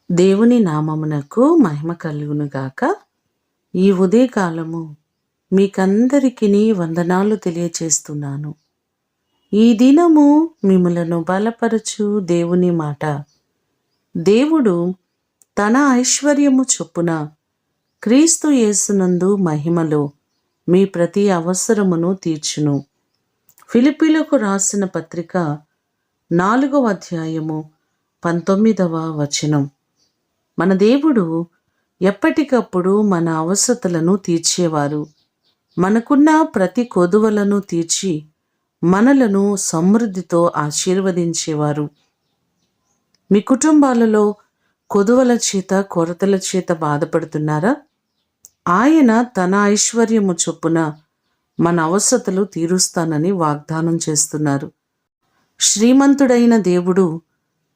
దేవుని నామమునకు మహిమ కలుగునుగాక. ఈ ఉదయకాలము మీకందరికీ వందనాలు తెలియచేస్తున్నాను. ఈ దినము మిమ్ములను బలపరచు దేవుని మాట. దేవుడు తన ఐశ్వర్యము చొప్పున క్రీస్తు యేసునందు మహిమలో మీ ప్రతి అవసరమును తీర్చును. ఫిలిప్పీలకు రాసిన పత్రిక 4వ అధ్యాయము 19వ వచనం. మన దేవుడు ఎప్పటికప్పుడు మన అవసరతలను తీర్చేవారు. మనకున్న ప్రతి కొదువలను తీర్చి మనలను సమృద్ధితో ఆశీర్వదించేవారు. మీ కుటుంబాలలో కొదువల చేత, కొరతల చేత బాధపడుతున్నారా? ఆయన తన ఐశ్వర్యము చొప్పున మన అవసరతలు తీరుస్తానని వాగ్దానం చేస్తున్నారు. శ్రీమంతుడైన దేవుడు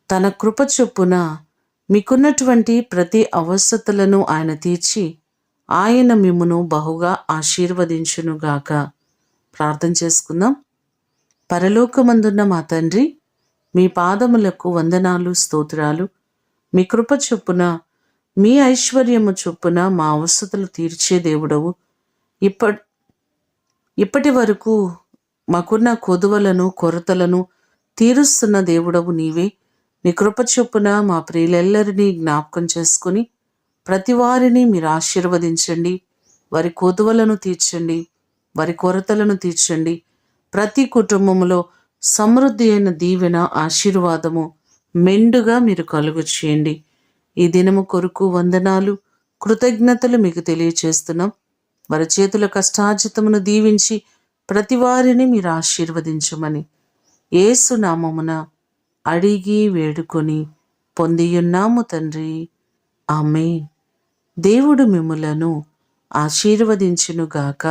తన కృప చొప్పున మీకున్నటువంటి ప్రతి అవసరతలను ఆయన తీర్చి ఆయన మిమ్మును బహుగా ఆశీర్వదించునుగాక. ప్రార్థన చేసుకుందాం. పరలోకమందున్న మా తండ్రి, మీ పాదములకు వందనాలు, స్తోత్రాలు. మీ కృప చొప్పున, మీ ఐశ్వర్యము చొప్పున మా అవసరతలు తీర్చే దేవుడవు. ఇప్పటి వరకు మాకున్న కొదువలను, కొరతలను తీరుస్తున్న దేవుడవు నీవే. నీ కృప చొప్పున మా ప్రియులెల్లరినీ జ్ఞాపకం చేసుకుని ప్రతి వారిని మీరు ఆశీర్వదించండి. వారి కొదువలను తీర్చండి, వారి కొరతలను తీర్చండి. ప్రతి కుటుంబంలో సమృద్ధి అయిన దీవెన, ఆశీర్వాదము మెండుగా మీరు కలుగు చేయండి. ఈ దినము కొరకు వందనాలు, కృతజ్ఞతలు మీకు తెలియచేస్తున్నాం. వారి చేతుల కష్టార్జితమును దీవించి ప్రతి వారిని మీరు ఆశీర్వదించమని యేసు నామమున అడిగి వేడుకొని పొందియున్నాము తండ్రి. ఆమేన్. దేవుడు మిమ్ములను ఆశీర్వదించునుగాక.